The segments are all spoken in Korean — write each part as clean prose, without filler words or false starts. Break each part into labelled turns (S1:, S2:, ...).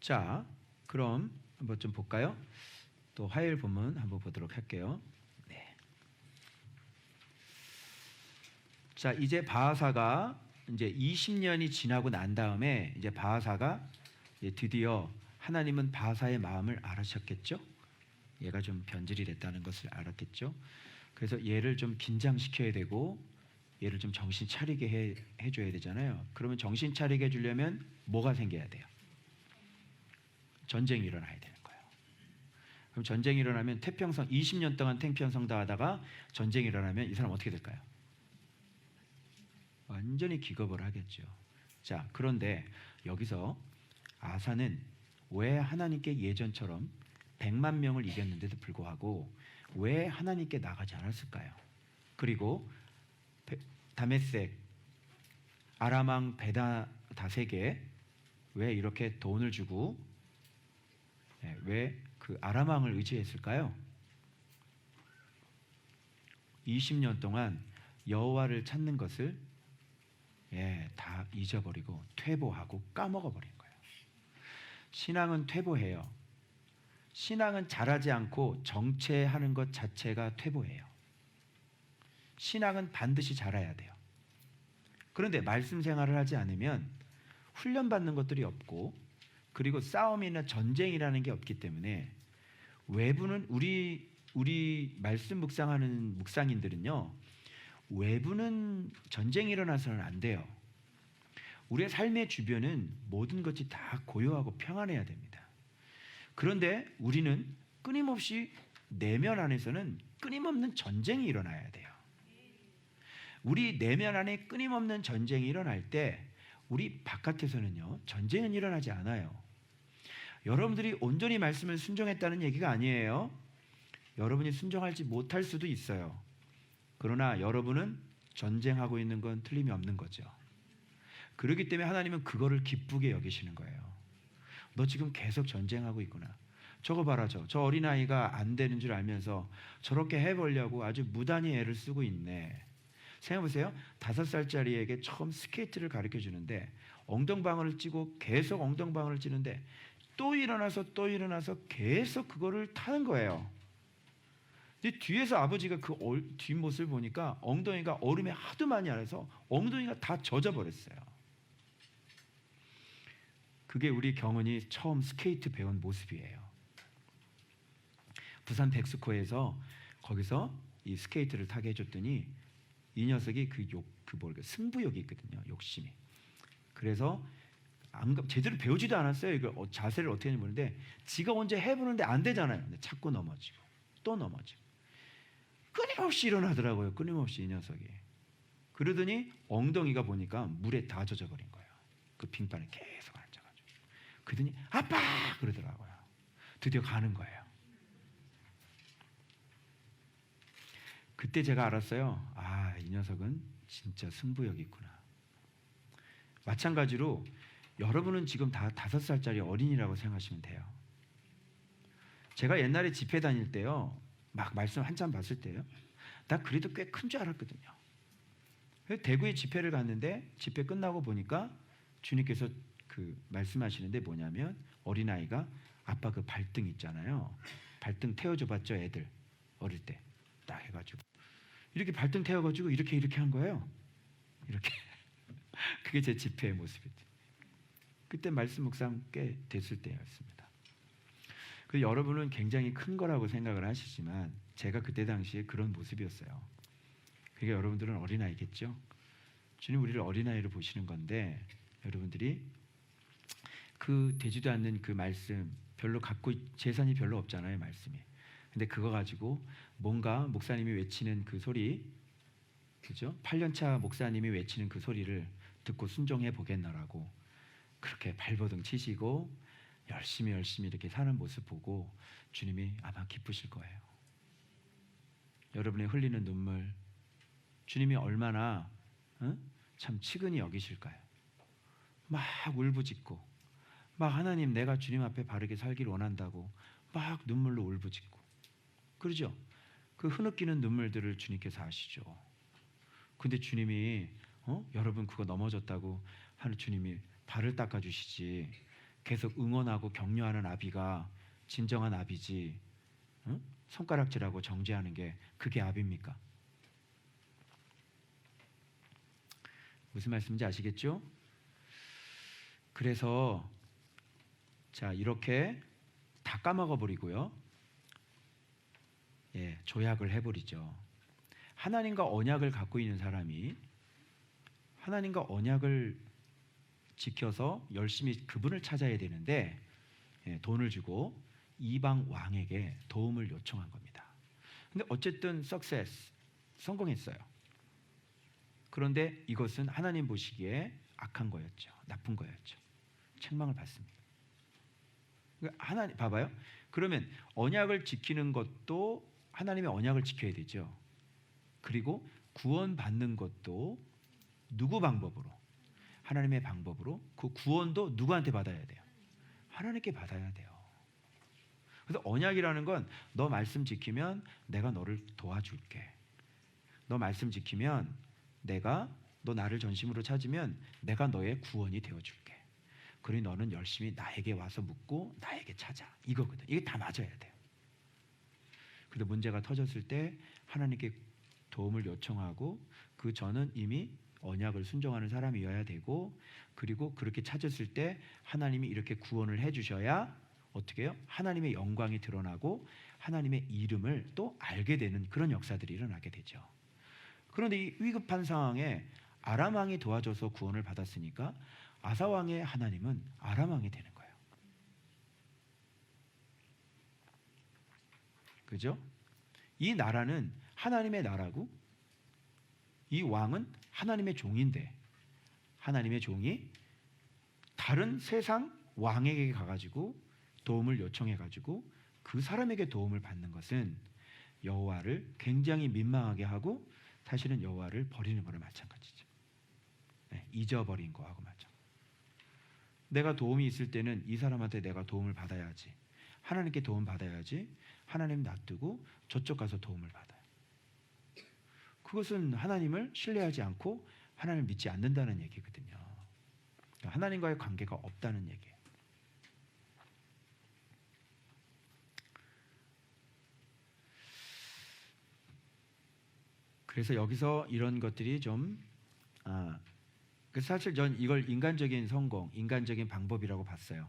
S1: 자, 그럼 한번 좀 볼까요? 또 화요일 본문 한번 보도록 할게요. 네. 자, 이제 바하사가 이제 20년이 지나고 난 다음에 이제 바하사가 드디어 하나님은 바하사의 마음을 알으셨겠죠? 얘가 좀 변질이 됐다는 것을 알았겠죠? 그래서 얘를 좀 긴장시켜야 되고 얘를 좀 정신 차리게 해줘야 되잖아요. 그러면 정신 차리게 해주려면 뭐가 생겨야 돼요? 전쟁이 일어나야 되는 거예요. 그럼 전쟁이 일어나면 태평성 20년 동안 태평성다 하다가 전쟁이 일어나면 이 사람 어떻게 될까요? 완전히 기겁을 하겠죠. 자, 그런데 여기서 아사는 왜 하나님께 예전처럼 100만 명을 이겼는데도 불구하고 왜 하나님께 나가지 않았을까요? 그리고 다메섹 아람왕 베다다세게 왜 이렇게 돈을 주고 왜 그 아람왕을 의지했을까요? 20년 동안 여호와를 찾는 것을 다 잊어버리고 퇴보하고 까먹어버린 거예요. 신앙은 퇴보해요. 신앙은 잘하지 않고 정체하는 것 자체가 퇴보해요. 신앙은 반드시 잘해야 돼요. 그런데 말씀 생활을 하지 않으면 훈련받는 것들이 없고 그리고 싸움이나 전쟁이라는 게 없기 때문에 외부는 우리 말씀 묵상하는 묵상인들은요, 외부는 전쟁이 일어나서는 안 돼요. 우리의 삶의 주변은 모든 것이 다 고요하고 평안해야 됩니다. 그런데 우리는 끊임없이 내면 안에서는 끊임없는 전쟁이 일어나야 돼요. 우리 내면 안에 끊임없는 전쟁이 일어날 때 우리 바깥에서는요, 전쟁은 일어나지 않아요. 여러분들이 온전히 말씀을 순종했다는 얘기가 아니에요. 여러분이 순종하지 못할 수도 있어요. 그러나 여러분은 전쟁하고 있는 건 틀림이 없는 거죠. 그렇기 때문에 하나님은 그거를 기쁘게 여기시는 거예요. 너 지금 계속 전쟁하고 있구나. 저거 봐라, 저 어린아이가 안 되는 줄 알면서 저렇게 해보려고 아주 무단히 애를 쓰고 있네. 생각해보세요. 5살짜리에게 처음 스케이트를 가르쳐 주는데 엉덩방아를 찌고 계속 엉덩방아를 찌는데 또 일어나서 계속 그거를 타는 거예요. 근데 뒤에서 아버지가 그 뒷모습을 보니까 엉덩이가 얼음에 하도 많이 안에서 엉덩이가 다 젖어버렸어요. 그게 우리 경은이 처음 스케이트 배운 모습이에요. 부산 백스코에서 거기서 이 스케이트를 타게 해줬더니 이 녀석이 승부욕이 있거든요. 욕심이. 그래서 제대로 배우지도 않았어요. 이걸 자세를 어떻게 하는지 모르는데 지가 언제 해보는데 안 되잖아요. 근데 자꾸 넘어지고 또 넘어지고 끊임없이 일어나더라고요. 끊임없이 이 녀석이. 그러더니 엉덩이가 보니까 물에 다 젖어버린 거예요. 그 빙판에 계속 앉아가지고. 그러더니 아빠! 그러더라고요. 드디어 가는 거예요. 그때 제가 알았어요. 아, 이 녀석은 진짜 승부욕이 있구나. 마찬가지로 여러분은 지금 다 5살짜리 어린이라고 생각하시면 돼요. 제가 옛날에 집회 다닐 때요, 막 말씀 한참 봤을 때요, 나 그래도 꽤 큰 줄 알았거든요. 대구에 집회를 갔는데 집회 끝나고 보니까 주님께서 그 말씀하시는데 뭐냐면 어린아이가 아빠 그 발등 있잖아요. 발등 태워줘 봤죠, 애들 어릴 때 딱 해가지고 이렇게 발등 태워가지고 이렇게 한 거예요. 이렇게. 그게 제 집회의 모습이죠. 그때 말씀 묵상 꽤 됐을 때였습니다. 여러분은 굉장히 큰 거라고 생각을 하시지만 제가 그때 당시에 그런 모습이었어요. 그게 여러분들은 어린아이겠죠? 주님 우리를 어린아이로 보시는 건데 여러분들이 그 되지도 않는 그 말씀 별로 재산이 별로 없잖아요, 말씀이. 근데 그거 가지고 뭔가 목사님이 외치는 그 소리, 그죠? 8년차 목사님이 외치는 그 소리를 듣고 순종해 보겠나라고 그렇게 발버둥 치시고 열심히 이렇게 사는 모습 보고 주님이 아마 기쁘실 거예요. 여러분의 흘리는 눈물, 주님이 얼마나 참 측은히 여기실까요? 막 울부짖고 막 하나님 내가 주님 앞에 바르게 살길 원한다고 막 눈물로 울부짖고 그러죠? 그 흐느끼는 눈물들을 주님께서 아시죠. 근데 주님이 여러분 그거 넘어졌다고 하는 주님이 발을 닦아주시지 계속 응원하고 격려하는 아비가 진정한 아비지, 응? 손가락질하고 정죄하는 게 그게 아비입니까? 무슨 말씀인지 아시겠죠? 그래서 자, 이렇게 다 까먹어 버리고요. 예, 조약을 해버리죠. 하나님과 언약을 갖고 있는 사람이 하나님과 언약을 지켜서 열심히 그분을 찾아야 되는데, 예, 돈을 주고 이방 왕에게 도움을 요청한 겁니다. 근데 어쨌든 성공했어요. 그런데 이것은 하나님 보시기에 악한 거였죠. 나쁜 거였죠. 책망을 받습니다. 하나님 봐봐요. 그러면 언약을 지키는 것도 하나님의 언약을 지켜야 되죠. 그리고 구원받는 것도 누구 방법으로? 하나님의 방법으로. 그 구원도 누구한테 받아야 돼요? 하나님께 받아야 돼요. 그래서 언약이라는 건 너 말씀 지키면 내가 너를 도와줄게. 너 말씀 지키면 너 나를 전심으로 찾으면 내가 너의 구원이 되어줄게. 그러니 너는 열심히 나에게 와서 묻고 나에게 찾아. 이거거든. 이게 다 맞아야 돼요. 근데 문제가 터졌을 때 하나님께 도움을 요청하고 그 저는 이미 언약을 순종하는 사람이어야 되고, 그리고 그렇게 찾았을 때 하나님이 이렇게 구원을 해주셔야 어떻게 해요? 하나님의 영광이 드러나고 하나님의 이름을 또 알게 되는 그런 역사들이 일어나게 되죠. 그런데 이 위급한 상황에 아람 왕이 도와줘서 구원을 받았으니까 아사 왕의 하나님은 아람 왕이 되는 거예요. 그죠? 이 나라는 하나님의 나라고 이 왕은 하나님의 종인데, 하나님의 종이 다른 세상 왕에게 가가지고 도움을 요청해가지고 그 사람에게 도움을 받는 것은 여호와를 굉장히 민망하게 하고 사실은 여호와를 버리는 거나 마찬가지죠. 네, 잊어버린 거하고 마찬가지. 내가 도움이 있을 때는 이 사람한테 내가 도움을 받아야지, 하나님께 도움 받아야지, 하나님 놔두고 저쪽 가서 도움을 받아요. 그것은 하나님을 신뢰하지 않고 하나님을 믿지 않는다는 얘기거든요. 하나님과의 관계가 없다는 얘기예요. 그래서 여기서 이런 것들이 좀 그래서 사실 전 이걸 인간적인 성공, 인간적인 방법이라고 봤어요.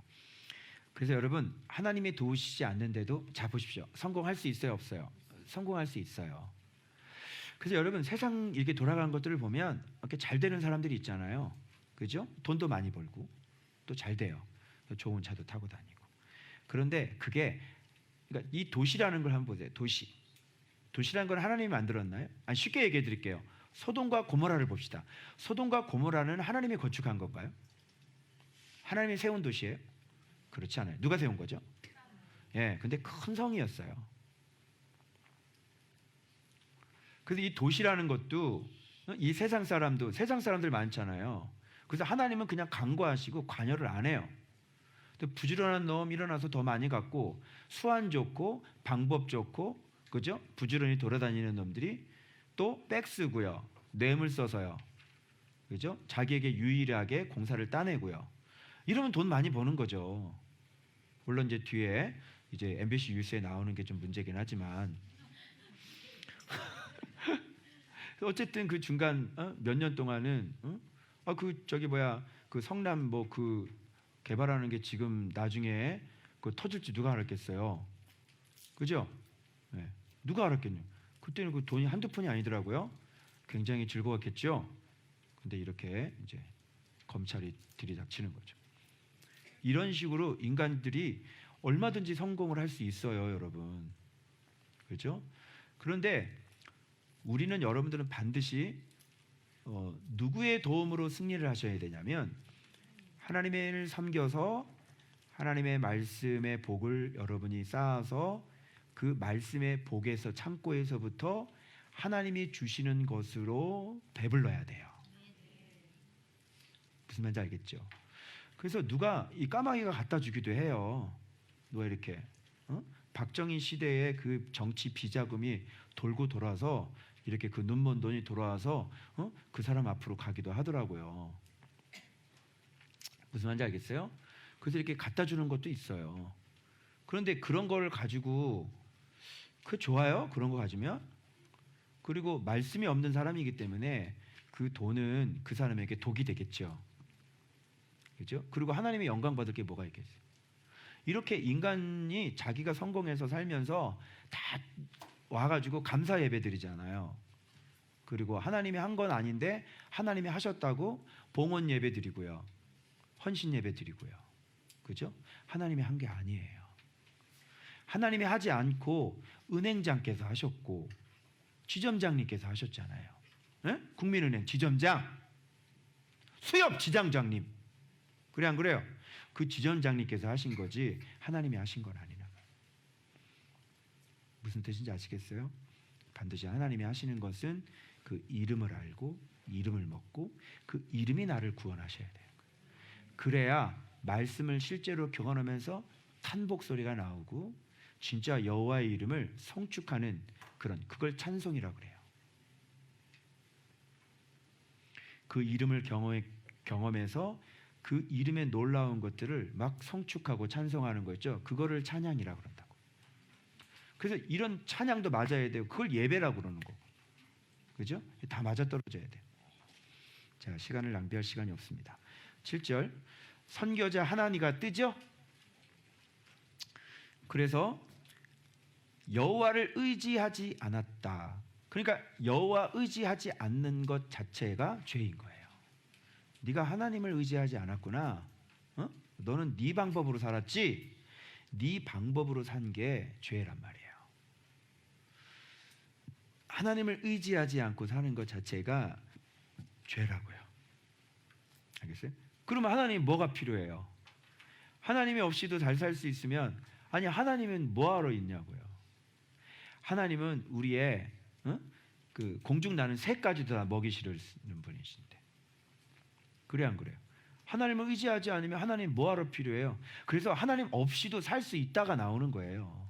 S1: 그래서 여러분, 하나님이 도우시지 않는데도 자 보십시오. 성공할 수 있어요, 없어요? 성공할 수 있어요. 그래서 여러분, 세상 이렇게 돌아가는 것들을 보면 이렇게 잘 되는 사람들이 있잖아요. 그죠? 돈도 많이 벌고 또 잘 돼요. 좋은 차도 타고 다니고. 그런데 그게 그러니까 이 도시라는 걸 한번 보세요. 도시라는 건 하나님이 만들었나요? 아니, 쉽게 얘기해 드릴게요. 소돔과 고모라를 봅시다. 소돔과 고모라는 하나님이 건축한 건가요? 하나님이 세운 도시예요? 그렇지 않아요. 누가 세운 거죠? 예, 근데 큰 성이었어요. 그래서 이 도시라는 것도 이 세상 사람들 많잖아요. 그래서 하나님은 그냥 간과하시고 관여를 안 해요. 부지런한 놈 일어나서 더 많이 갖고 수완 좋고 방법 좋고, 그죠? 부지런히 돌아다니는 놈들이 또 백 쓰고요, 뇌물 써서요, 그죠? 자기에게 유일하게 공사를 따내고요. 이러면 돈 많이 버는 거죠. 물론 이제 뒤에 이제 MBC 뉴스에 나오는 게 좀 문제긴 하지만 어쨌든 그 중간 몇 년 동안은 그 성남 뭐 그 개발하는 게 지금 나중에 그 터질지 누가 알았겠어요. 그죠? 네. 누가 알았겠냐. 그때는 그 돈이 한두 푼이 아니더라고요. 굉장히 즐거웠겠죠. 근데 이렇게 이제 검찰이 들이닥치는 거죠. 이런 식으로 인간들이 얼마든지 성공을 할 수 있어요, 여러분. 그렇죠? 그런데 우리는, 여러분들은 반드시 누구의 도움으로 승리를 하셔야 되냐면 하나님을 섬겨서 하나님의 말씀의 복을 여러분이 쌓아서 그 말씀의 복에서, 창고에서부터 하나님이 주시는 것으로 배불러야 돼요. 무슨 말인지 알겠죠? 그래서 누가 이 까마귀가 갖다 주기도 해요. 누가 이렇게 박정희 시대의 그 정치 비자금이 돌고 돌아서 이렇게 그 눈먼 돈이 돌아와서 그 사람 앞으로 가기도 하더라고요. 무슨 말인지 알겠어요? 그래서 이렇게 갖다 주는 것도 있어요. 그런데 그런 걸 가지고 그 좋아요? 그런 거 가지면? 그리고 말씀이 없는 사람이기 때문에 그 돈은 그 사람에게 독이 되겠죠. 그죠? 그리고 하나님의 영광 받을 게 뭐가 있겠어요? 이렇게 인간이 자기가 성공해서 살면서 다 와가지고 감사 예배 드리잖아요. 그리고 하나님이 한 건 아닌데 하나님이 하셨다고 봉헌 예배 드리고요. 헌신 예배 드리고요. 그죠? 하나님이 한 게 아니에요. 하나님이 하지 않고 은행장께서 하셨고 지점장님께서 하셨잖아요. 네? 국민은행 지점장, 수협 지장장님. 그래 안 그래요? 그 지점장님께서 하신 거지 하나님이 하신 건 아니라. 무슨 뜻인지 아시겠어요? 반드시 하나님이 하시는 것은 그 이름을 알고 이름을 먹고 그 이름이 나를 구원하셔야 돼요. 그래야 말씀을 실제로 경험하면서 탄복 소리가 나오고 진짜 여호와의 이름을 성축하는 그걸 찬송이라고 그래요. 그 이름을 경험해서 그 이름의 놀라운 것들을 막 성축하고 찬송하는 거 있죠. 그거를 찬양이라고 그런다고. 그래서 이런 찬양도 맞아야 돼요. 그걸 예배라고 그러는 거고. 그죠? 다 맞아떨어져야 돼요. 자, 시간을 낭비할 시간이 없습니다. 7절. 선교자 하나니가 뜨죠? 그래서 여호와를 의지하지 않았다. 그러니까 여호와 의지하지 않는 것 자체가 죄인 거예요. 네가 하나님을 의지하지 않았구나. 너는 네 방법으로 살았지. 네 방법으로 산 게 죄란 말이에요. 하나님을 의지하지 않고 사는 것 자체가 죄라고요. 알겠어요? 그러면 하나님 뭐가 필요해요? 하나님이 없이도 잘 살 수 있으면 아니 하나님은 뭐하러 있냐고요. 하나님은 우리의 그 공중 나는 새까지도 다 먹이 실으는 분이신데 그래 안 그래요? 하나님을 의지하지 않으면 하나님 뭐하러 필요해요? 그래서 하나님 없이도 살 수 있다가 나오는 거예요.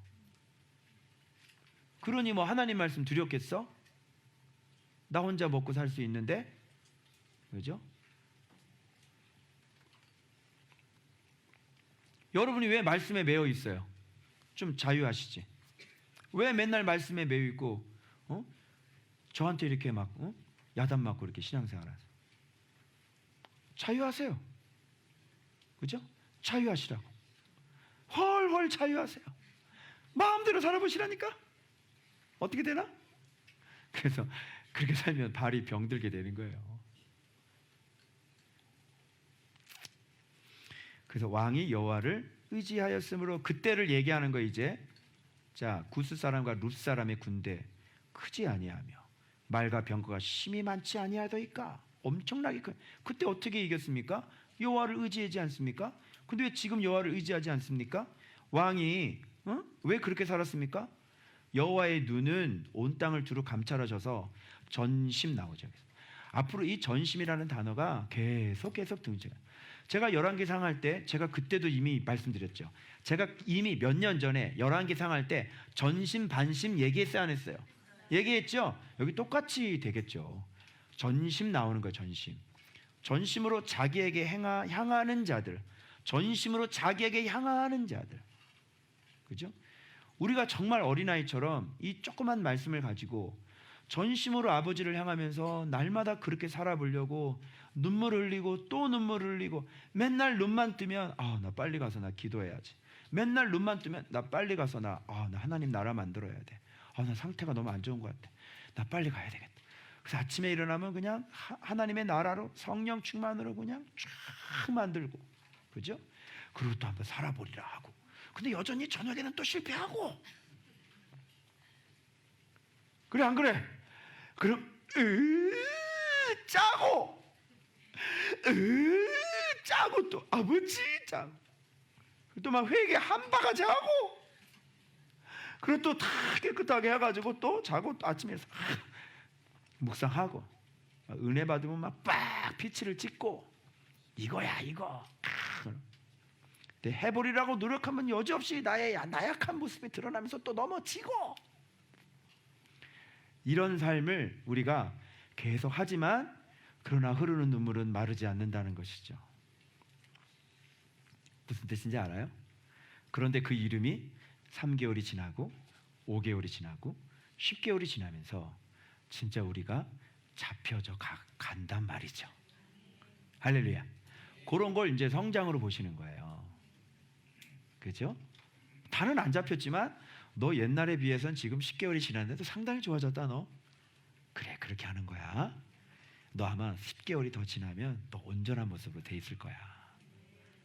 S1: 그러니 뭐 하나님 말씀 두렵겠어? 나 혼자 먹고 살 수 있는데 그죠? 여러분이 왜 말씀에 매여 있어요? 좀 자유하시지. 왜 맨날 말씀에 매여 있고 저한테 이렇게 막 야단 맞고 이렇게 신앙생활 하세요? 자유하세요. 그죠? 자유하시라고. 헐헐 자유하세요. 마음대로 살아보시라니까. 어떻게 되나? 그래서 그렇게 살면 발이 병들게 되는 거예요. 그래서 왕이 여호와를 의지하였으므로 그때를 얘기하는 거 이제. 자, 구스 사람과 룻 사람의 군대 크지 아니하며 말과 병거가 심히 많지 아니하더이까. 엄청나게 큰. 그때 어떻게 이겼습니까? 여호와를 의지하지 않습니까? 근데 왜 지금 여호와를 의지하지 않습니까? 왕이 왜 그렇게 살았습니까? 여호와의 눈은 온 땅을 두루 감찰하셔서 전심 나오죠. 앞으로 이 전심이라는 단어가 계속 등장해요. 제가 열왕기상 할 때 제가 그때도 이미 말씀드렸죠. 제가 이미 몇 년 전에 열왕기상 할 때 전심 반심 얘기했어요 안 했어요? 얘기했죠. 여기 똑같이 되겠죠. 전심 나오는 거예요. 전심으로 자기에게 향하는 자들, 전심으로 자기에게 향하는 자들. 그죠? 우리가 정말 어린아이처럼 이 조그만 말씀을 가지고 전심으로 아버지를 향하면서 날마다 그렇게 살아보려고 눈물 흘리고 또 눈물 흘리고 맨날 눈만 뜨면 나 빨리 가서 나 기도해야지. 맨날 눈만 뜨면 나 빨리 가서 나 하나님 나라 만들어야 돼. 나 상태가 너무 안 좋은 것 같아. 나 빨리 가야 되겠다. 그래서 아침에 일어나면 그냥 하나님의 나라로 성령 충만으로 그냥 쫙 만들고 그죠? 그리고 또 한번 살아보리라 하고 근데 여전히 저녁에는 또 실패하고 그래 안 그래? 그럼 짜고 또 아버지 짜고 또 막 회개 한 바가지 하고 그리고 또 다 깨끗하게 해가지고 또 자고 또 아침에 묵상하고 은혜 받으면 막 빡 피치를 찍고 이거야 이거 근데 해보리라고 노력하면 여지없이 나의 나약한 모습이 드러나면서 또 넘어지고 이런 삶을 우리가 계속 하지만 그러나 흐르는 눈물은 마르지 않는다는 것이죠. 무슨 뜻인지 알아요? 그런데 그 이름이 3개월이 지나고 5개월이 지나고 10개월이 지나면서 진짜 우리가 잡혀져 간단 말이죠. 할렐루야. 그런 걸 이제 성장으로 보시는 거예요. 그죠? 다는 안 잡혔지만 너 옛날에 비해서는 지금 10개월이 지났는데도 상당히 좋아졌다 너. 그래, 그렇게 하는 거야. 너 아마 10개월이 더 지나면 너 온전한 모습으로 돼 있을 거야.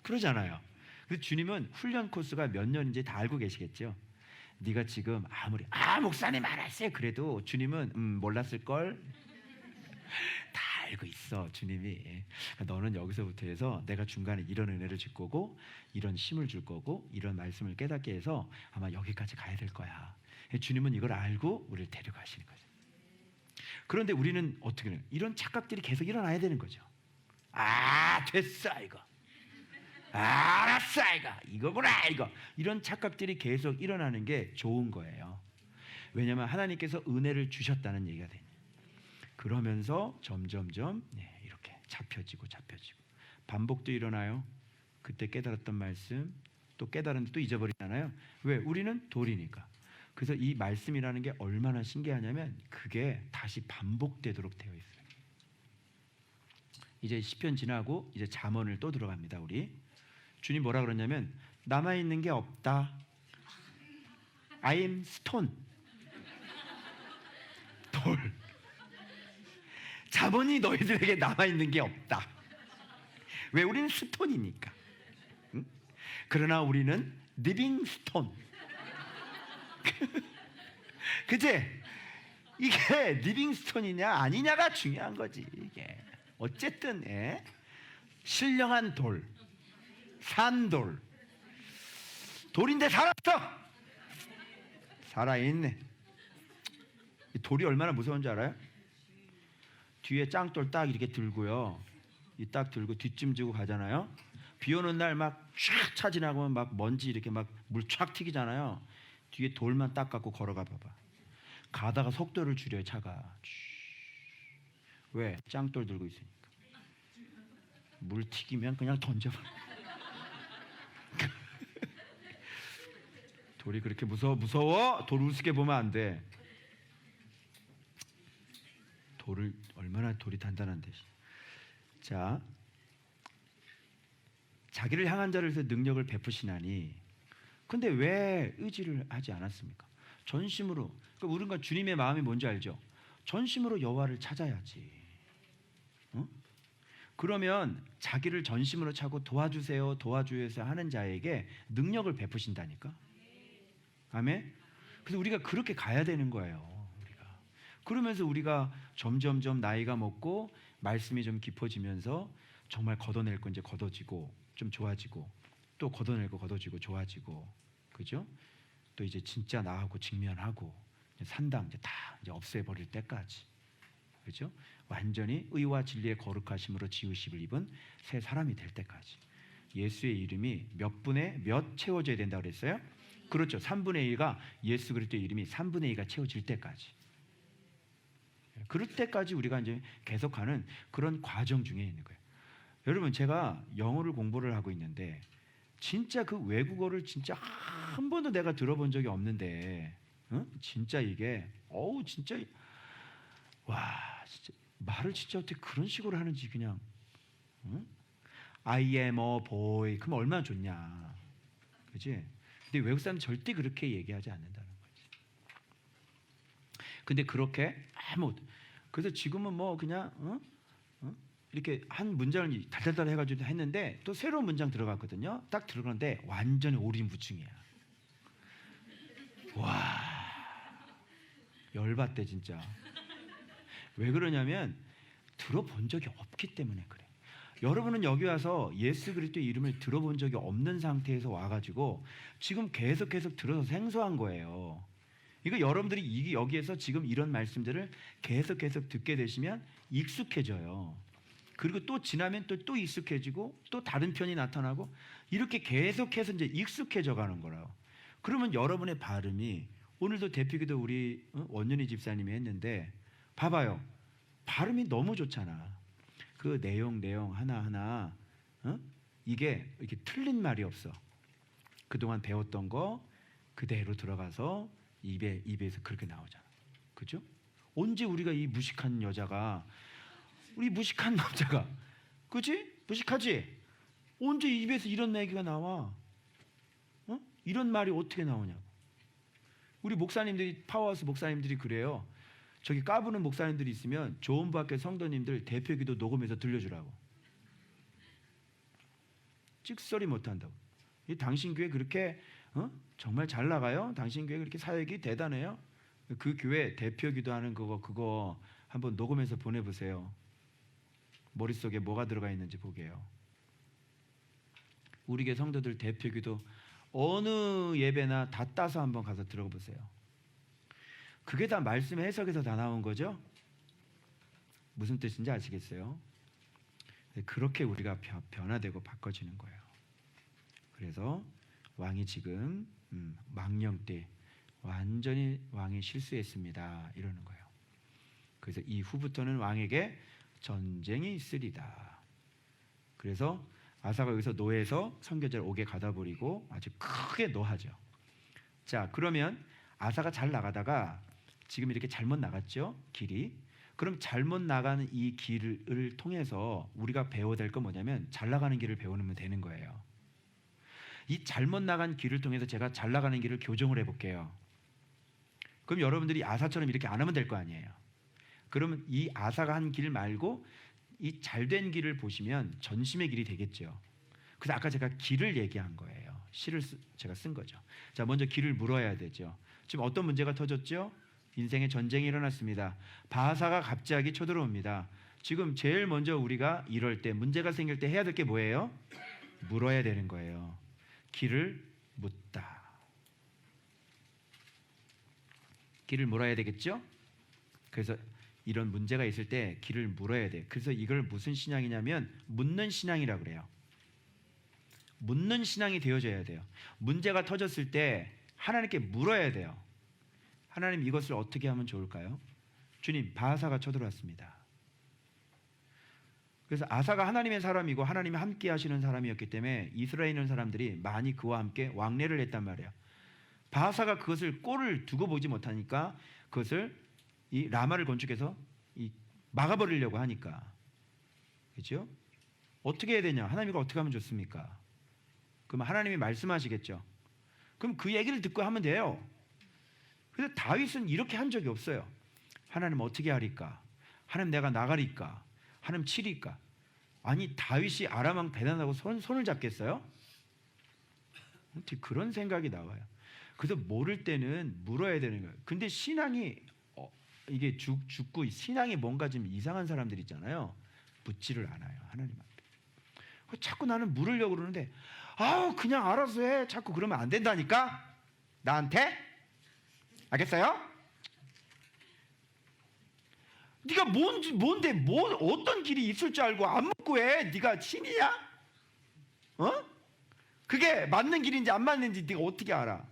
S1: 그러잖아요. 그래서 주님은 훈련 코스가 몇 년인지 다 알고 계시겠죠. 네가 지금 아무리 목사님 알았어요 그래도 주님은 몰랐을걸. 다 알고 있어 주님이. 너는 여기서부터 해서 내가 중간에 이런 은혜를 줄 거고 이런 힘을 줄 거고 이런 말씀을 깨닫게 해서 아마 여기까지 가야 될 거야. 주님은 이걸 알고 우리를 데려가시는 거죠. 그런데 우리는 어떻게 해요? 이런 착각들이 계속 일어나야 되는 거죠. 됐어 이거. 알았어 이거구나 이거. 이런 착각들이 계속 일어나는 게 좋은 거예요. 왜냐하면 하나님께서 은혜를 주셨다는 얘기가 되니. 그러면서 점점점 이렇게 잡혀지고 반복도 일어나요. 그때 깨달았던 말씀 또 깨달았는데 또 잊어버리잖아요. 왜? 우리는 돌이니까. 그래서 이 말씀이라는 게 얼마나 신기하냐면 그게 다시 반복되도록 되어 있어요. 이제 시편 지나고 이제 잠언을 또 들어갑니다. 우리 주님 뭐라 그러냐면 남아있는 게 없다. I am stone. 돌. 잠언이 너희들에게 남아있는 게 없다. 왜? 우리는 스톤이니까. 응? 그러나 우리는 리빙 스톤. 그치? 이게 리빙 스톤이냐 아니냐가 중요한 거지. 이게 어쨌든 신령한 돌, 산돌, 돌인데 살았어. 살아있네. 이 돌이 얼마나 무서운지 알아요? 뒤에 짱돌 딱 이렇게 들고요. 이 딱 들고 뒷짐 지고 가잖아요. 비 오는 날 막 쫙 차 지나가면 막 먼지 이렇게 막 물 쫙 튀기잖아요. 뒤에 돌만 딱 갖고 걸어가 봐봐. 가다가 속도를 줄여요 차가. 왜? 짱돌 들고 있으니까. 물 튀기면 그냥 던져버려. 돌이 그렇게 무서워? 돌 우습게 보면 안 돼. 돌을 얼마나 돌이 단단한데. 자, 자기를 향한 자를 위해서 능력을 베푸시나니. 근데 왜 의지를 하지 않았습니까? 전심으로. 그러니까 우리가 주님의 마음이 뭔지 알죠? 전심으로 여호와를 찾아야지. 어? 그러면 자기를 전심으로 찾고 도와주세요 하는 자에게 능력을 베푸신다니까. 아멘. 그래서 우리가 그렇게 가야 되는 거예요. 그러면서 우리가 점점점 나이가 먹고 말씀이 좀 깊어지면서 정말 걷어낼 건 이제 걷어지고 좀 좋아지고 또 걷어내고 걷어지고 좋아지고, 그죠? 또 이제 진짜 나하고 직면하고 산당 이제 다 이제 없애버릴 때까지, 그죠? 완전히 의와 진리의 거룩하심으로 지으심을 입은 새 사람이 될 때까지. 예수의 이름이 몇 분의 몇 채워져야 된다고 그랬어요? 그렇죠. 3분의 1가 예수 그리스도의 이름이 3분의 2가 채워질 때까지. 그럴 때까지 우리가 이제 계속하는 그런 과정 중에 있는 거예요. 여러분, 제가 영어를 공부를 하고 있는데 진짜 그 외국어를 진짜 한 번도 내가 들어본 적이 없는데, 진짜 이게 진짜 와, 진짜 말을 진짜 어떻게 그런 식으로 하는지 그냥. I am a boy. 그럼 얼마나 좋냐, 그지? 근데 외국 사람 절대 그렇게 얘기하지 않는다는 거지. 근데 그렇게 그래서 지금은 뭐 그냥 이렇게 한 문장을 달달달 해가지고 했는데 또 새로운 문장 들어갔거든요. 딱 들어가는데 완전히 오리무중이야. 와, 열받대 진짜. 왜 그러냐면 들어본 적이 없기 때문에 그래. 여러분은 여기 와서 예수 그리스도의 이름을 들어본 적이 없는 상태에서 와가지고 지금 계속 들어서 생소한 거예요. 이거 여러분들이 여기에서 지금 이런 말씀들을 계속 듣게 되시면 익숙해져요. 그리고 또 지나면 또 익숙해지고 또 다른 편이 나타나고 이렇게 계속해서 이제 익숙해져 가는 거라고. 그러면 여러분의 발음이, 오늘도 대표기도 우리 원윤희 집사님이 했는데 봐봐요. 발음이 너무 좋잖아. 그 내용 하나하나 이게 이렇게 틀린 말이 없어. 그동안 배웠던 거 그대로 들어가서 입에서 그렇게 나오잖아. 그죠? 언제 우리가 이 무식한 여자가, 우리 무식한 남자가, 그지? 무식하지? 언제 입에서 이런 얘기가 나와? 어? 이런 말이 어떻게 나오냐고. 우리 목사님들이, 파워하우스 목사님들이 그래요. 저기 까부는 목사님들이 있으면 조은부학교 성도님들 대표기도 녹음해서 들려주라고. 찍소리 못한다고. 당신 교회 그렇게 정말 잘 나가요? 당신 교회 그렇게 사역이 대단해요? 그 교회 대표기도 하는 그거 한번 녹음해서 보내보세요. 머릿속에 뭐가 들어가 있는지 보게요. 우리 교회 성도들 대표기도 어느 예배나 다 따서 한번 가서 들어보세요. 그게 다 말씀 해석에서 다 나온 거죠? 무슨 뜻인지 아시겠어요? 그렇게 우리가 변화되고 바꿔지는 거예요. 그래서 왕이 지금 망령 때 완전히 왕이 실수했습니다 이러는 거예요. 그래서 이후부터는 왕에게 전쟁이 있으리다. 그래서 아사가 여기서 노해서 선교제를 옥에 가다 버리고 아주 크게 노하죠. 자, 그러면 아사가 잘 나가다가 지금 이렇게 잘못 나갔죠, 길이. 그럼 잘못 나가는 이 길을 통해서 우리가 배워야 될 건 뭐냐면 잘 나가는 길을 배우면 되는 거예요. 이 잘못 나간 길을 통해서 제가 잘 나가는 길을 교정을 해볼게요. 그럼 여러분들이 아사처럼 이렇게 안 하면 될 거 아니에요. 그러면 이 아사가 한 길 말고 이 잘된 길을 보시면 전심의 길이 되겠죠. 그래서 아까 제가 길을 얘기한 거예요. 시를 제가 쓴 거죠. 자, 먼저 길을 물어야 되죠. 지금 어떤 문제가 터졌죠? 인생의 전쟁이 일어났습니다. 바하사가 갑자기 쳐들어옵니다. 지금 제일 먼저 우리가 이럴 때, 문제가 생길 때 해야 될 게 뭐예요? 물어야 되는 거예요. 길을 묻다. 길을 물어야 되겠죠? 그래서 이런 문제가 있을 때 길을 물어야 돼. 그래서 이걸 무슨 신앙이냐면 묻는 신앙이라고 그래요. 묻는 신앙이 되어져야 돼요. 문제가 터졌을 때 하나님께 물어야 돼요. 하나님, 이것을 어떻게 하면 좋을까요? 주님, 바하사가 쳐들어왔습니다. 그래서 아사가 하나님의 사람이고 하나님이 함께 하시는 사람이었기 때문에 이스라엘 사람들이 많이 그와 함께 왕래를 했단 말이에요. 바하사가 그것을 꼴을 두고 보지 못하니까 그것을 이 라마를 건축해서 막아버리려고 하니까, 그렇죠? 어떻게 해야 되냐? 하나님이 어떻게 하면 좋습니까? 그럼 하나님이 말씀하시겠죠. 그럼 그 얘기를 듣고 하면 돼요. 그래서 다윗은 이렇게 한 적이 없어요. 하나님 어떻게 하리까? 하나님 내가 나가리까? 하나님 치리까? 아니, 다윗이 아람 왕 대단하고 손을 잡겠어요? 어떻게 그런 생각이 나와요? 그래서 모를 때는 물어야 되는 거예요. 근데 신앙이 이게 죽고 신앙이 뭔가 좀 이상한 사람들 있잖아요. 묻지를 않아요, 하나님한테. 자꾸 나는 물으려고 그러는데 그냥 알아서 해. 자꾸 그러면 안 된다니까. 나한테. 알겠어요? 네가 뭔데 어떤 길이 있을 줄 알고 안 묻고 해? 네가 신이야? 그게 맞는 길인지 안 맞는지 네가 어떻게 알아?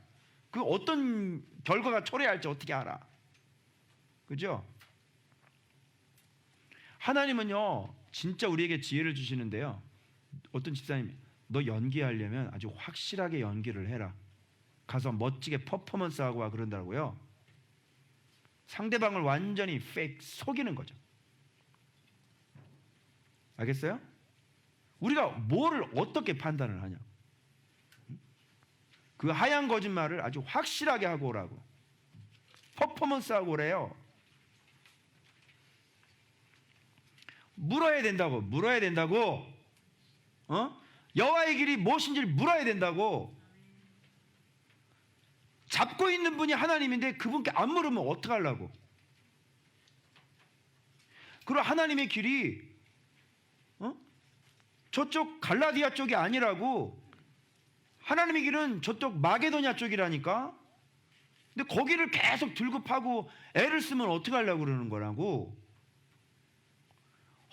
S1: 그 어떤 결과가 초래할지 어떻게 알아? 그죠? 하나님은요 진짜 우리에게 지혜를 주시는데요. 어떤 집사님이 너 연기하려면 아주 확실하게 연기를 해라. 가서 멋지게 퍼포먼스하고 와 그런다고요. 상대방을 완전히 속이는 거죠. 알겠어요? 우리가 뭐를 어떻게 판단을 하냐. 그 하얀 거짓말을 아주 확실하게 하고 오라고. 퍼포먼스하고 오래요. 물어야 된다고. 여호와의 길이 무엇인지를 물어야 된다고. 잡고 있는 분이 하나님인데 그분께 안 물으면 어떡하려고. 그리고 하나님의 길이 저쪽 갈라디아 쪽이 아니라고. 하나님의 길은 저쪽 마게도냐 쪽이라니까. 근데 거기를 계속 들고 파고 애를 쓰면 어떡하려고 그러는 거라고.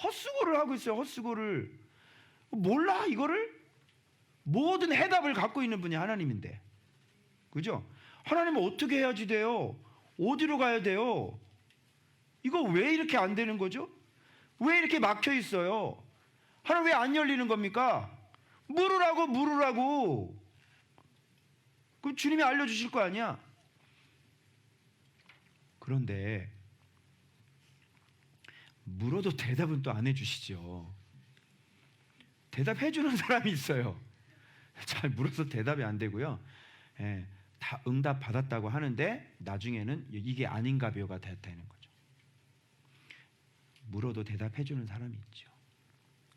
S1: 헛수고를 하고 있어요. 헛수고를. 몰라 이거를? 모든 해답을 갖고 있는 분이 하나님인데. 그죠? 하나님은 어떻게 해야지 돼요? 어디로 가야 돼요? 이거 왜 이렇게 안 되는 거죠? 왜 이렇게 막혀 있어요? 하나님 왜 안 열리는 겁니까? 물으라고. 그 주님이 알려주실 거 아니야. 그런데 물어도 대답은 또 안 해주시죠. 대답해주는 사람이 있어요. 잘 물어서 대답이 안 되고요. 예, 다 응답 받았다고 하는데 나중에는 이게 아닌가벼가 되는 거죠. 물어도 대답해주는 사람이 있죠.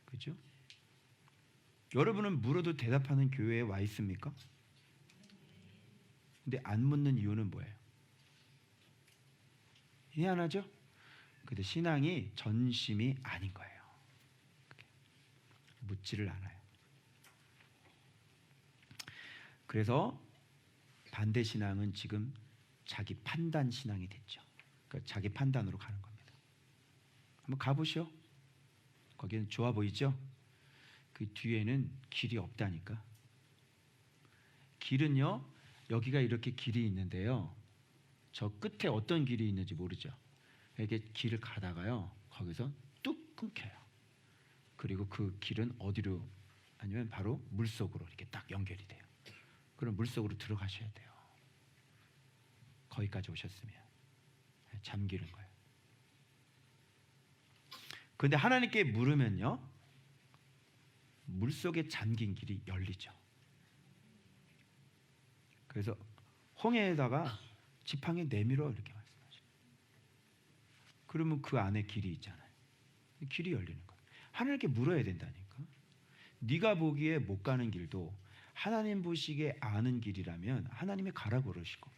S1: 그죠? 여러분은 물어도 대답하는 교회에 와 있습니까? 근데 안 묻는 이유는 뭐예요? 희한하죠? 근데 신앙이 전심이 아닌 거예요. 묻지를 않아요. 그래서 반대 신앙은 지금 자기 판단 신앙이 됐죠. 그러니까 자기 판단으로 가는 겁니다. 한번 가보시오. 거기는 좋아 보이죠? 그 뒤에는 길이 없다니까. 길은요, 여기가 이렇게 길이 있는데요, 저 끝에 어떤 길이 있는지 모르죠. 이렇게 길을 가다가요, 거기서 뚝 끊겨요. 그리고 그 길은 어디로, 아니면 바로 물속으로 이렇게 딱 연결이 돼요. 그럼 물속으로 들어가셔야 돼요. 거기까지 오셨으면 잠기는 거예요. 그런데 하나님께 물으면요, 물속에 잠긴 길이 열리죠. 그래서 홍해에다가 지팡이 내밀어 이렇게 말씀하시죠. 그러면 그 안에 길이 있잖아요. 길이 열리는 거예요. 하나님께 물어야 된다니까. 네가 보기에 못 가는 길도 하나님 보시기에 아는 길이라면 하나님이 가라고 그러시고,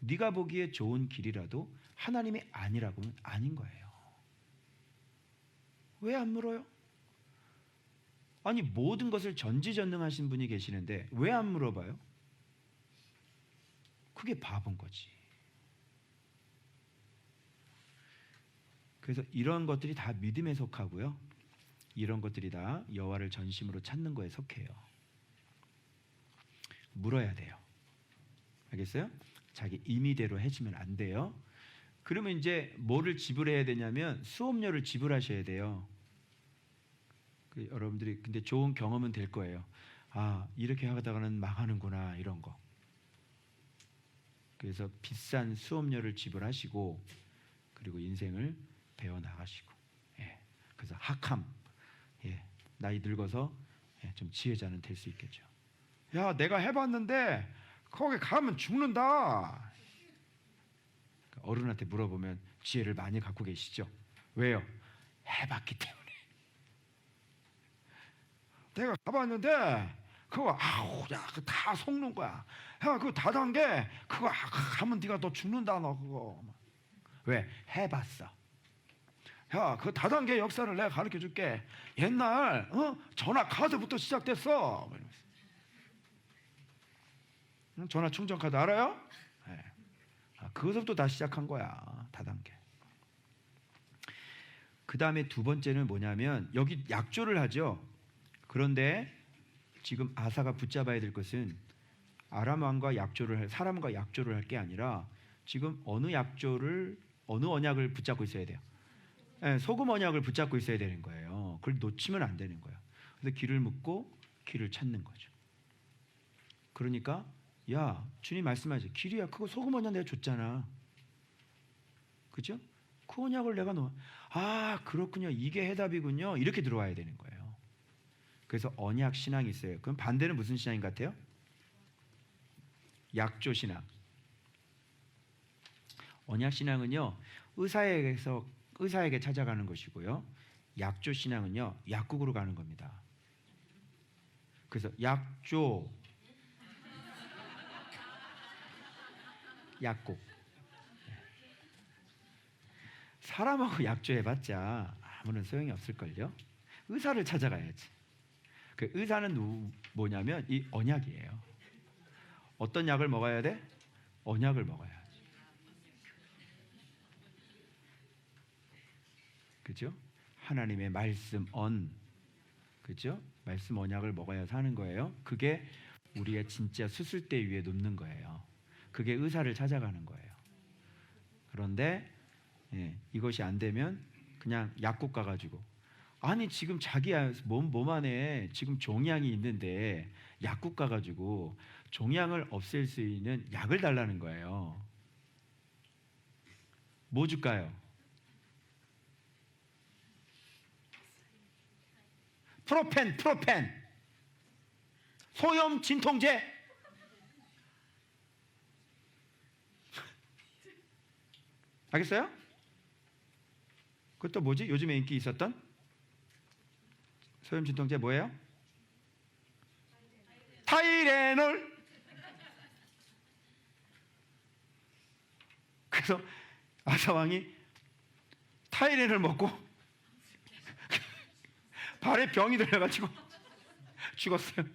S1: 네가 보기에 좋은 길이라도 하나님이 아니라고 하면 아닌 거예요. 왜 안 물어요? 아니, 모든 것을 전지전능하신 분이 계시는데 왜 안 물어봐요? 그게 바본 거지. 그래서 이런 것들이 다 믿음에 속하고요, 이런 것들이 다 여호와를 전심으로 찾는 거에 속해요. 물어야 돼요. 알겠어요? 자기 임의대로 해주면 안 돼요. 그러면 이제 뭐를 지불해야 되냐면 수업료를 지불하셔야 돼요. 여러분들이 근데 좋은 경험은 될 거예요. 아, 이렇게 하다가는 망하는구나, 이런 거. 그래서 비싼 수업료를 지불하시고, 그리고 인생을 배워 나가시고, 예. 그래서 학함, 예. 나이 늙어서 예, 좀 지혜자는 될 수 있겠죠. 야, 내가 해봤는데 거기 가면 죽는다. 어른한테 물어보면 지혜를 많이 갖고 계시죠. 왜요? 해봤기 때문에. 내가 가봤는데 그거 야, 그거 다 속는 거야. 야, 그거 다단계 그거 가면 네가 너 죽는다, 너 그거. 왜? 해봤어. 야, 그 다단계 역사를 내가 가르쳐 줄게. 옛날 전화 카드부터 시작됐어. 전화 충전 카드 알아요? 네. 그것부터 다 시작한 거야, 다단계. 그 다음에 두 번째는 뭐냐면 여기 약조를 하죠. 그런데 지금 아사가 붙잡아야 될 것은 아람 왕과 약조를 할, 사람과 약조를 할 게 아니라 지금 어느 언약을 붙잡고 있어야 돼요. 네, 소금 언약을 붙잡고 있어야 되는 거예요. 그걸 놓치면 안 되는 거예요. 그래서 길을 묻고 길을 찾는 거죠. 그러니까 야, 주님 말씀하지, 길이야 그거 소금 언약 내가 줬잖아. 그죠? 그 언약을 내가 아, 그렇군요, 이게 해답이군요, 이렇게 들어와야 되는 거예요. 그래서 언약 신앙이 있어요. 그럼 반대는 무슨 신앙인 것 같아요? 약조 신앙. 언약 신앙은요, 의사에게 찾아가는 것이고요, 약조 신앙은요, 약국으로 가는 겁니다. 그래서 약조, 약국. 사람하고 약조해봤자 아무런 소용이 없을걸요. 의사를 찾아가야지. 그 의사는 뭐냐면 이 언약이에요. 어떤 약을 먹어야 돼? 언약을 먹어야지. 그죠? 하나님의 말씀 그죠? 말씀 언약을 먹어야 사는 거예요. 그게 우리의 진짜 수술대 위에 눕는 거예요. 그게 의사를 찾아가는 거예요. 그런데 이것이 안 되면 그냥 약국 가가지고 아니 지금 자기 몸 안에 지금 종양이 있는데 약국 가가지고 종양을 없앨 수 있는 약을 달라는 거예요. 뭐 줄까요? 프로펜, 소염 진통제. 알겠어요? 그것도 뭐지? 요즘에 인기 있었던 소염 진통제 뭐예요? 타이레놀. 그래서 아사왕이 타이레놀 먹고 발에 병이 들려가지고 죽었어요.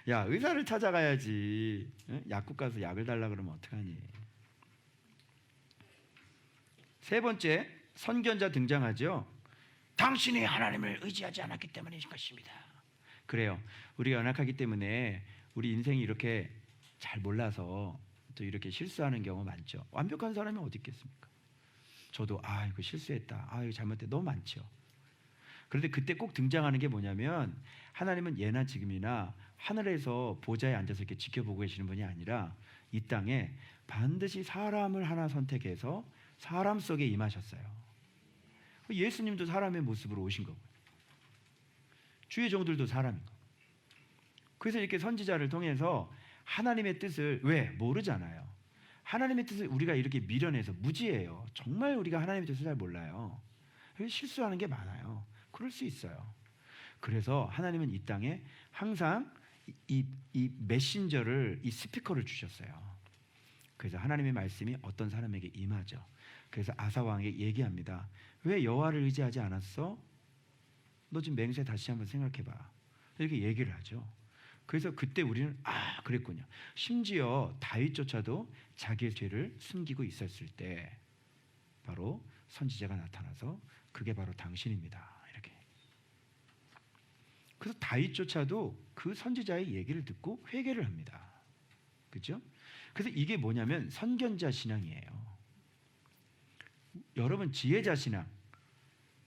S1: 야, 의사를 찾아가야지. 응? 약국 가서 약을 달라 그러면 어떡하니? 세 번째, 선견자 등장하죠. 당신이 하나님을 의지하지 않았기 때문인 것입니다. 그래요. 우리가 연약하기 때문에 우리 인생이 이렇게 잘 몰라서 또 이렇게 실수하는 경우 많죠. 완벽한 사람이 어디 있겠습니까? 저도 이거 실수했다. 이거 잘못했다. 너무 많죠. 그런데 그때 꼭 등장하는 게 뭐냐면 하나님은 예나 지금이나 하늘에서 보좌에 앉아서 이렇게 지켜보고 계시는 분이 아니라 이 땅에 반드시 사람을 하나 선택해서 사람 속에 임하셨어요. 예수님도 사람의 모습으로 오신 거고요. 주의 종들도 사람인 거예요. 그래서 이렇게 선지자를 통해서 하나님의 뜻을 왜 모르잖아요. 하나님의 뜻을 우리가 이렇게 미련해서 무지해요. 정말 우리가 하나님의 뜻을 잘 몰라요. 실수하는 게 많아요. 그럴 수 있어요. 그래서 하나님은 이 땅에 항상 이 메신저를, 이 스피커를 주셨어요. 그래서 하나님의 말씀이 어떤 사람에게 임하죠. 그래서 아사 왕에게 얘기합니다. 왜 여호와를 의지하지 않았어? 너 지금 맹세 다시 한번 생각해봐. 이렇게 얘기를 하죠. 그래서 그때 우리는 그랬군요. 심지어 다윗조차도 자기의 죄를 숨기고 있었을 때 바로 선지자가 나타나서 그게 바로 당신입니다. 이렇게. 그래서 다윗조차도 그 선지자의 얘기를 듣고 회개를 합니다. 그렇죠? 그래서 이게 뭐냐면 선견자 신앙이에요. 여러분 지혜자 신앙.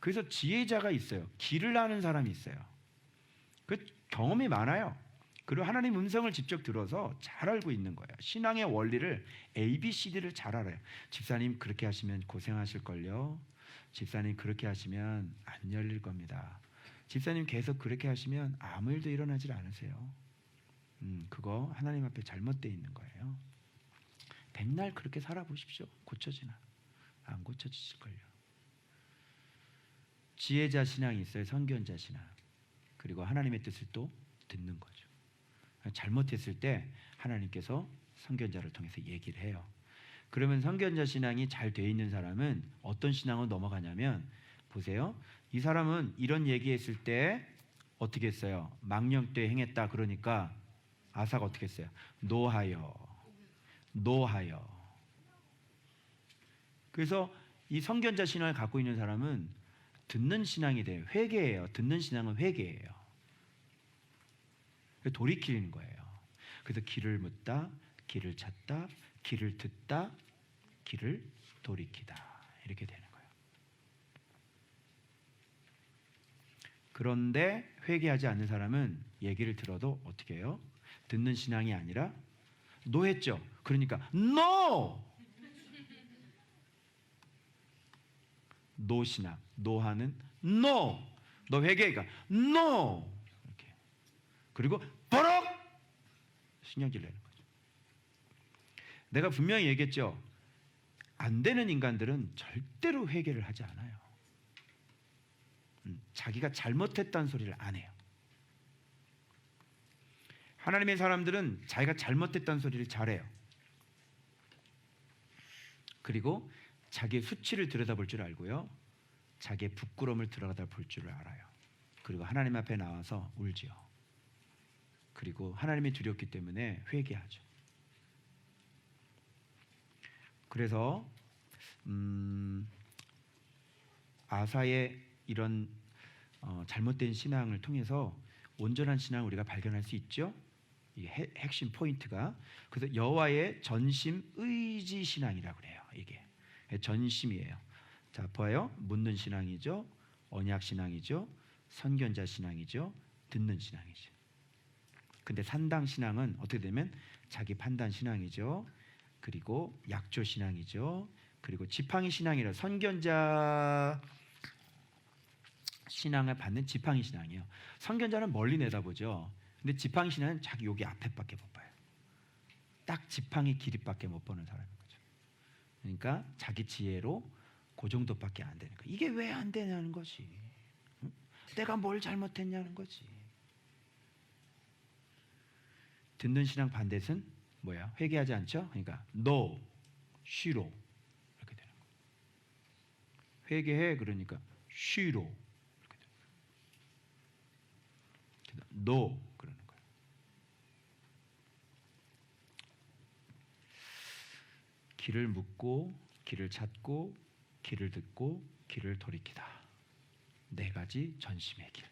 S1: 그래서 지혜자가 있어요. 길을 아는 사람이 있어요. 그 경험이 많아요. 그리고 하나님 음성을 직접 들어서 잘 알고 있는 거예요. 신앙의 원리를 ABCD를 잘 알아요. 집사님 그렇게 하시면 고생하실걸요. 집사님 그렇게 하시면 안 열릴 겁니다. 집사님 계속 그렇게 하시면 아무 일도 일어나질 않으세요. 그거 하나님 앞에 잘못되어 있는 거예요. 백날 그렇게 살아보십시오. 고쳐지나? 안 고쳐지실걸요. 지혜자 신앙이 있어요. 선견자 신앙. 그리고 하나님의 뜻을 또 듣는 거죠. 잘못했을 때 하나님께서 선견자를 통해서 얘기를 해요. 그러면 선견자 신앙이 잘 돼 있는 사람은 어떤 신앙으로 넘어가냐면 보세요. 이 사람은 이런 얘기했을 때 어떻게 했어요? 망령되이 행했다. 그러니까 아사가 어떻게 했어요? 노하여. 그래서 이 선견자 신앙을 갖고 있는 사람은 듣는 신앙이 돼요. 회개예요. 듣는 신앙은 회개예요. 돌이키는 거예요. 그래서 길을 묻다, 길을 찾다, 길을 듣다, 길을 돌이키다. 이렇게 되는 거예요. 그런데 회개하지 않는 사람은 얘기를 들어도 어떻게 해요? 듣는 신앙이 아니라 노했죠. 그러니까 NO! 노신앙, 노하는 NO! 너 회개가 NO! 이렇게. 그리고 버럭! 신경질 내는 거죠. 내가 분명히 얘기했죠. 안 되는 인간들은 절대로 회개를 하지 않아요. 자기가 잘못했다는 소리를 안 해요. 하나님의 사람들은 자기가 잘못했다는 소리를 잘해요. 그리고 자기의 수치를 들여다볼 줄 알고요. 자기의 부끄러움을 들여다볼 줄 알아요. 그리고 하나님 앞에 나와서 울지요. 그리고 하나님이 두렵기 때문에 회개하죠. 그래서 아사의 이런 잘못된 신앙을 통해서 온전한 신앙을 우리가 발견할 수 있죠. 이게 핵심 포인트가. 그래서 여호와의 전심 의지 신앙이라고 그래요. 이게 전심이에요. 자, 봐요. 묻는 신앙이죠. 언약 신앙이죠. 선견자 신앙이죠. 듣는 신앙이죠. 근데 산당 신앙은 어떻게 되면 자기 판단 신앙이죠. 그리고 약조 신앙이죠. 그리고 지팡이 신앙이라 선견자 신앙을 받는 지팡이 신앙이에요. 선견자는 멀리 내다보죠. 근데 지팡이 신앙은 자기 여기 앞에밖에 못 봐요. 딱 지팡이 길이밖에 못 보는 사람인 거죠. 그러니까 자기 지혜로 그 정도밖에 안 되는 거예요. 이게 왜 안 되냐는 거지. 응? 내가 뭘 잘못했냐는 거지. 듣는 신앙 반대는 뭐야? 회개하지 않죠? 그러니까 no, 쉬로 이렇게 되는 거예요. 회개해 그러니까 쉬로 이렇게 되는 거예요. no 그러는 거예요. 길을 묻고 길을 찾고 길을 듣고 길을 돌이키다. 네 가지 전심의 길.